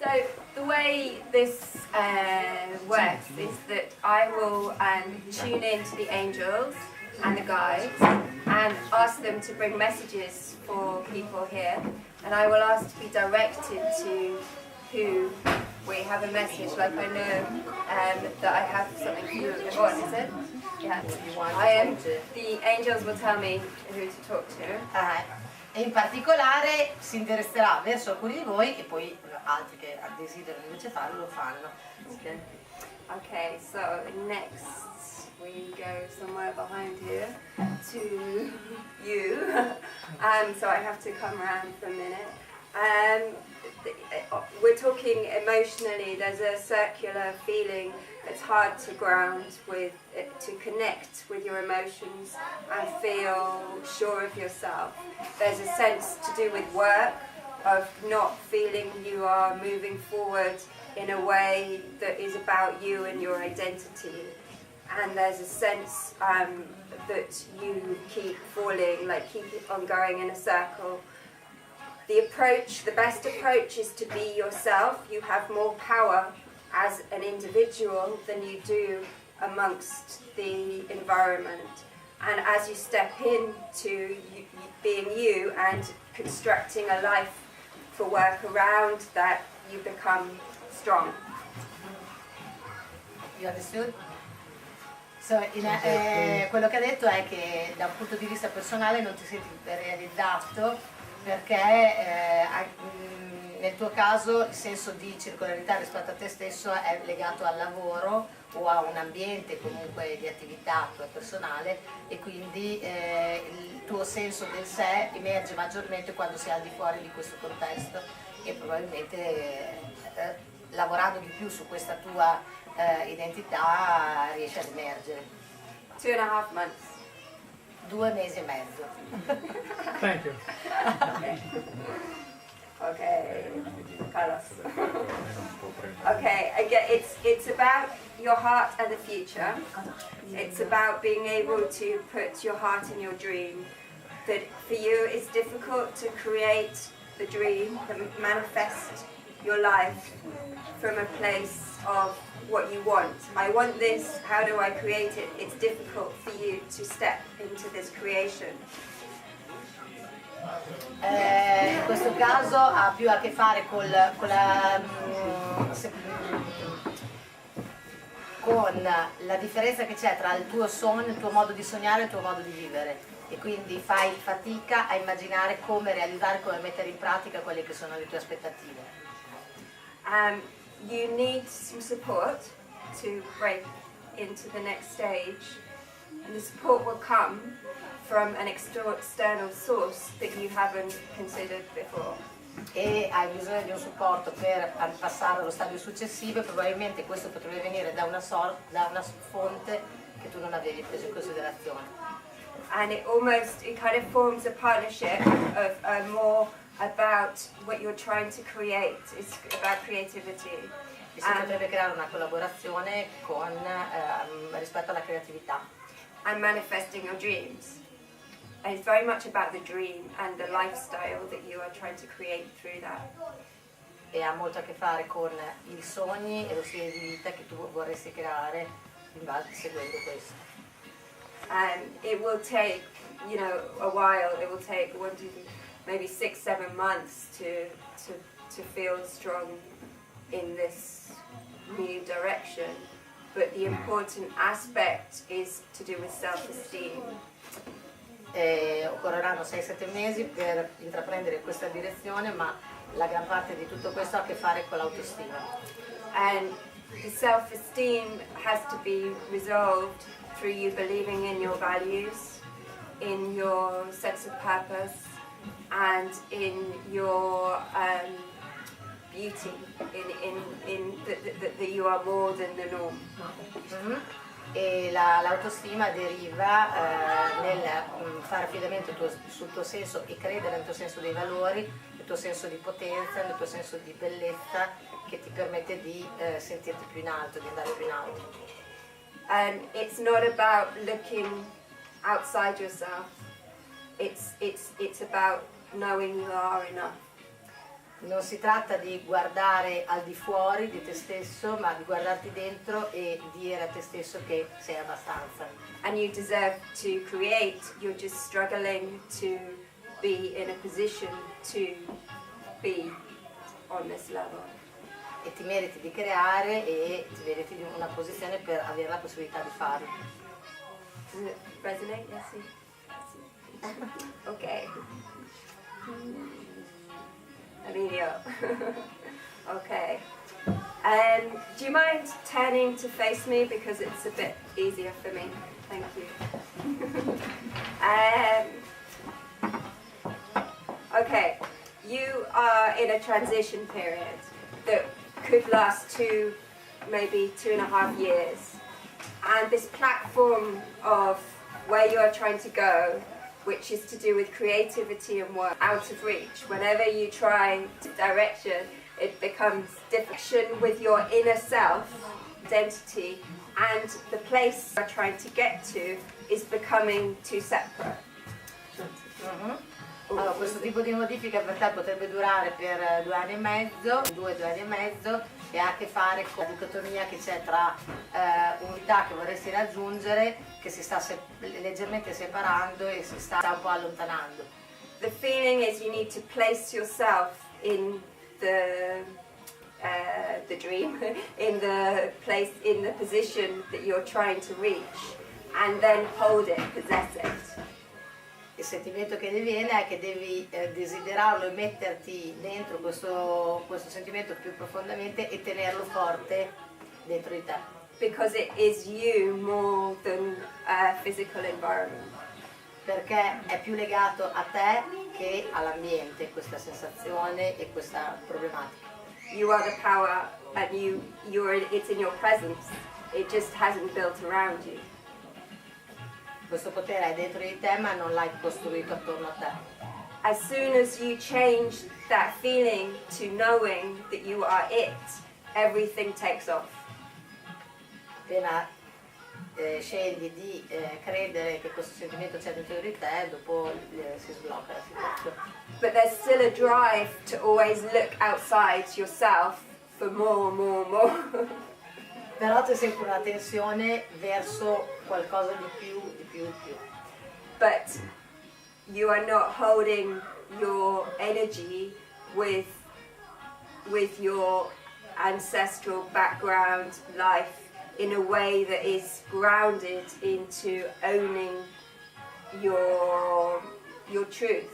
So the way this works is that I will tune in to the angels and the guides and ask them to bring messages for people here, and I will ask to be directed to who we have a message. Like I know that I have something for you. Yvonne, is it? Yeah. The angels will tell me who to talk to. E in particolare si interesserà verso alcuni di voi e poi altri che desiderano invece farlo lo fanno. Okay, so next we go somewhere behind here to you. So I have to come around for a minute. We're talking emotionally. There's a circular feeling. It's hard to ground with, to connect with your emotions and feel sure of yourself. There's a sense to do with work, of not feeling you are moving forward in a way that is about you and your identity. And there's a sense that you keep falling, like keep on going in a circle. The best approach is to be yourself. You have more power as an individual than you do amongst the environment. And as you step into being you and constructing a life for work around that, you become strong. You understood? So, quello che ha detto è che da un punto di vista personale non ti senti realizzato perché nel tuo caso il senso di circolarità rispetto a te stesso è legato al lavoro o a un ambiente comunque di attività tua personale, e quindi il tuo senso del sé emerge maggiormente quando sei al di fuori di questo contesto, e probabilmente lavorando di più su questa tua identità riesci ad emergere. 2.5 months. 2 mesi e mezzo. Thank you. Okay, Carlos. Okay, again, it's about your heart and the future. It's about being able to put your heart in your dream. That for you, it's difficult to create the dream, to manifest your life from a place of what you want. I want this, how do I create it? It's difficult for you to step into this creation. In questo caso ha più a che fare con la differenza che c'è tra il tuo sogno, il tuo modo di sognare e il tuo modo di vivere, e quindi fai fatica a immaginare come realizzare, come mettere in pratica quelle che sono le tue aspettative. You need some support to break into the next stage, and the support will come from an external source that you haven't considered before. E hai bisogno di un supporto per passare allo stadio successivo, e probabilmente questo potrebbe venire da una fonte che tu non avevi preso in considerazione. And it kind of forms a partnership of more about what you're trying to create. It's about creativity. E si potrebbe creare una collaborazione rispetto alla creatività. And manifesting your dreams. And it's very much about the dream and the lifestyle that you are trying to create through that. E ha molto a che fare con i sogni e lo stile di vita che tu vorresti creare seguendo questo. And it will take, a while. It will take maybe 6-7 months to feel strong in this new direction. But the important aspect is to do with self-esteem. Occorreranno 6-7 mesi per intraprendere questa direzione, ma la gran parte di tutto questo ha a che fare con l'autostima. And the self-esteem has to be resolved through you believing in your values, in your sense of purpose, and in your beauty, in that you are more than the norm. Mm-hmm. E l'autostima deriva nel fare affidamento sul tuo senso e credere nel tuo senso dei valori, nel tuo senso di potenza, nel tuo senso di bellezza, che ti permette di sentirti più in alto, di andare più in alto. And it's not about looking outside yourself. It's about knowing you are enough. Non si tratta di guardare al di fuori di te stesso, ma di guardarti dentro e dire a te stesso che sei abbastanza. And you deserve to create, you're just struggling to be in a position to be on this level. E ti meriti di creare e ti meriti di una posizione per avere la possibilità di farlo. Does it resonate? Yes. Okay. Emilio. Okay. Do you mind turning to face me because it's a bit easier for me? Thank you. Okay. You are in a transition period that could last maybe 2.5 years. And this platform of where you are trying to go, which is to do with creativity and work, out of reach. Whenever you try direction, it becomes different with your inner self, identity, and the place you're trying to get to is becoming too separate. Allora, questo tipo di modifica per te potrebbe durare per 2 anni e mezzo, 2 anni e mezzo, e ha a che fare con la dicotomia che c'è tra unità che vorresti raggiungere, che si sta leggermente separando e si sta un po' allontanando. The feeling is you need to place yourself in the dream, in the place, in the position that you're trying to reach, and then hold it, possess it. Il sentimento che ti viene è che devi desiderarlo e metterti dentro questo sentimento più profondamente e tenerlo forte dentro di te. Because it is you more than a physical environment. Perché è più legato a te che all'ambiente, questa sensazione e questa problematica. You are the power and it's in your presence. It just hasn't built around you. Questo potere è dentro di te ma non l'hai costruito attorno a te. As soon as you change that feeling to knowing that you are it, everything takes off. Appena scegli di credere che questo sentimento c'è dentro di te, dopo si sblocca la situazione. But there's still a drive to always look outside yourself for more. Però c'è sempre una tensione verso qualcosa di più. But you are not holding your energy with your ancestral background life in a way that is grounded into owning your truth.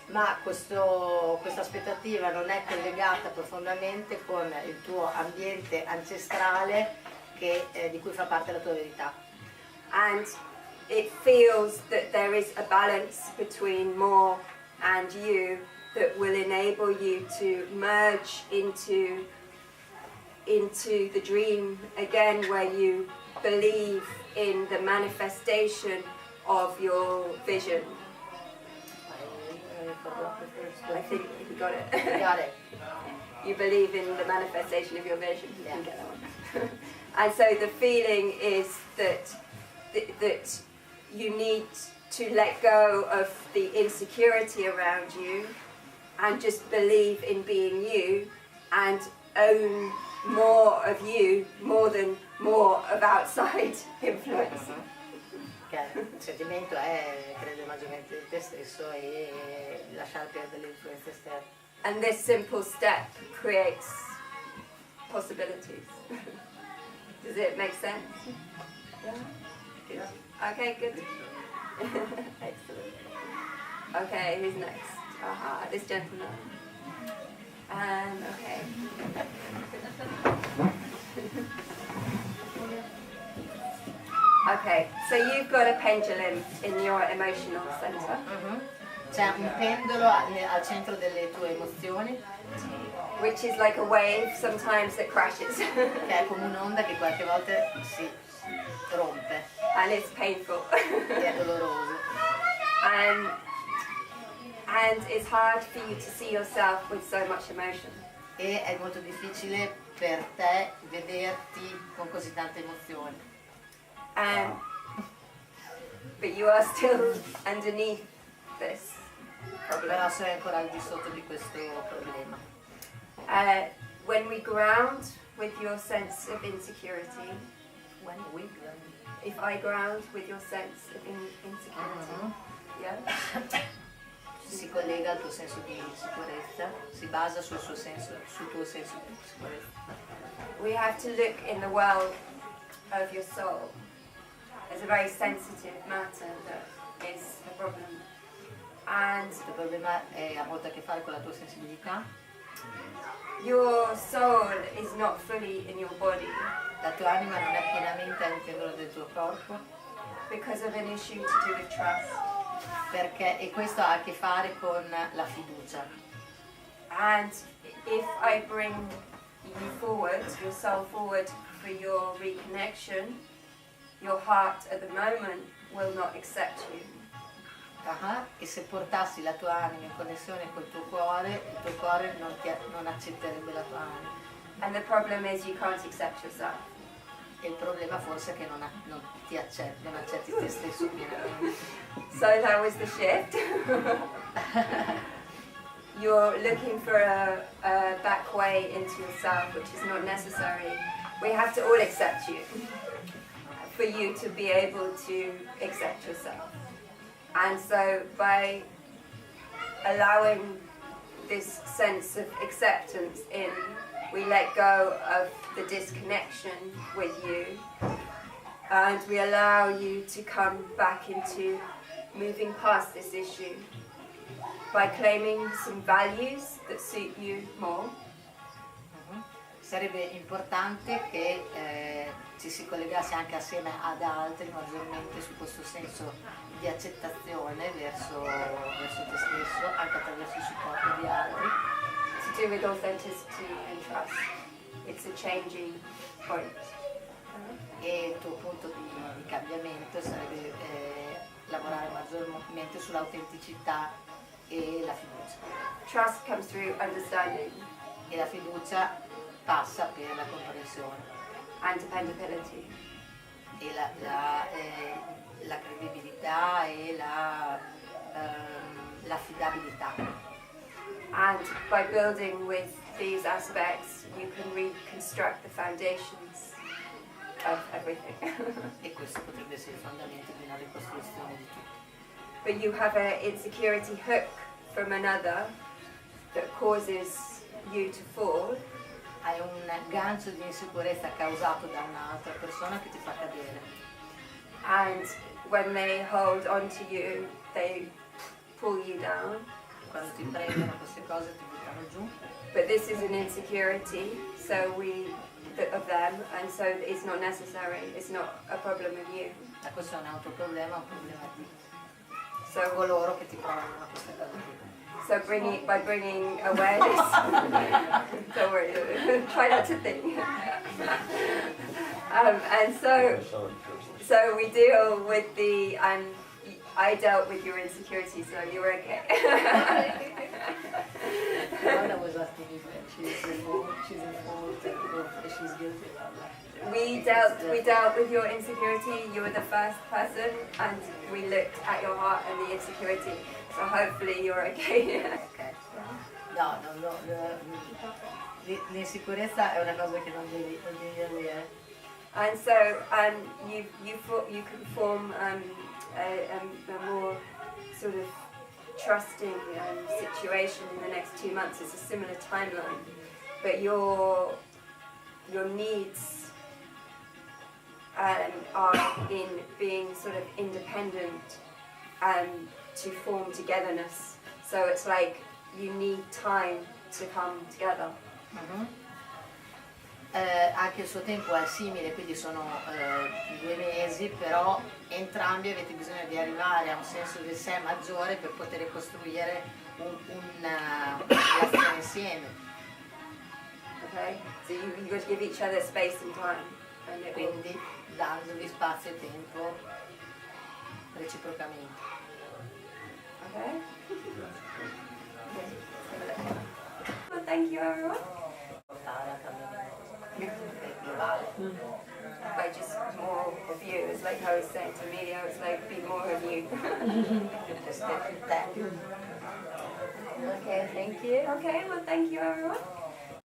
Ma questa aspettativa non è collegata profondamente con il tuo ambiente ancestrale di cui fa parte la tua verità. And it feels that there is a balance between more and you that will enable you to merge into the dream again, where you believe in the manifestation of your vision. I think you got it. Got it. You believe in the manifestation of your vision. You Yeah. can get that one. And so the feeling is that you need to let go of the insecurity around you and just believe in being you and own more of you more than more of outside influence. Il sentimento è credere maggiormente in te stesso e lasciare perdere le influenze esterne. And this simple step creates possibilities. Does it make sense? Yeah? Good. Okay, good. Excellent. Okay, who's next? Aha, this gentleman. And okay. Okay, so you've got a pendulum in your emotional center. C'è un pendolo al centro delle tue emozioni, Which is like a wave sometimes that crashes. che è come un'onda che qualche volta si rompe And it's painful. e è doloroso. And it's hard for you to see yourself with so much emotion. E è molto difficile per te vederti con così tante emozioni. But you are still underneath this problem. Però sei ancora al di sotto di questo problema. When we ground with your sense of insecurity, if I ground with your sense of insecurity, yeah? Si collega al tuo senso di sicurezza, si basa sul tuo senso di sicurezza. We have to look in the well of your soul. It's a very sensitive matter that is a problem. And Questo problema ha molto a che fare con la tua sensibilità. your soul is not fully in your body La tua anima non è pienamente all'interno del tuo corpo, because of an issue to do with trust. e questo ha a che fare con la fiducia. And if I bring you forward, your soul forward for your reconnection, your heart at the moment will not accept you. E se portassi la tua anima in connessione col tuo cuore, il tuo cuore non accetterebbe la tua anima. And the problem is you can't accept yourself. E il problema forse è che non accetti te stesso pienamente. So that was the shift. You're looking for a back way into yourself, which is not necessary. We have to all accept you for you to be able to accept yourself. And so by allowing this sense of acceptance in, we let go of the disconnection with you, and we allow you to come back into moving past this issue by claiming some values that suit you more. Sarebbe importante che ci si collegasse anche assieme ad altri maggiormente su questo senso di accettazione verso te stesso, anche attraverso il supporto di altri. To do with authenticity and trust. It's a changing point. E il tuo punto di cambiamento sarebbe lavorare maggiormente sull'autenticità e la fiducia. Trust comes through understanding E la fiducia passa per la comprensione and dependability. e la credibilità e l'affidabilità. And by building with these aspects, you can reconstruct the foundations of everything. E questo potrebbe essere il fondamento di una ricostruzione di tutto. But you have an insecurity hook from another that causes you to fall. Hai un gancio di insicurezza causato da un'altra persona che ti fa cadere. And when they hold on to you, they pull you down. Quando ti prendono queste cose ti buttano giù. But this is an insecurity, so of them, and so it's not necessary. It's not a problem of you. Ma questo non è un tuo problema, è un problema di So coloro che ti provano queste cose qui. So by bringing awareness, don't worry, try not to think. And so we deal with I dealt with your insecurity, so you're okay. Anna was asking if she's involved, she's guilty about that. We dealt with your insecurity. You were the first person, and we looked at your heart and the insecurity. So hopefully you're okay. Okay. No, l'insicurezza è una cosa che non devi avere. And so you can form a more sort of trusting situation in the next 2 months. It's a similar timeline, but your needs are in being sort of independent to form togetherness. So it's like you need time to come together. Anche il suo tempo è simile, quindi sono 2 mesi, però entrambi avete bisogno di arrivare a un senso del sé maggiore per poter costruire una relazione insieme. Okay? So you got to give each other space and time. And it will... Quindi dandovi spazio e tempo reciprocamente. Okay? Well, thank you everyone. By just more of you, it's like I was saying to Emilio, it's like be more of you. Just get that. Okay, thank you. Okay, well thank you everyone.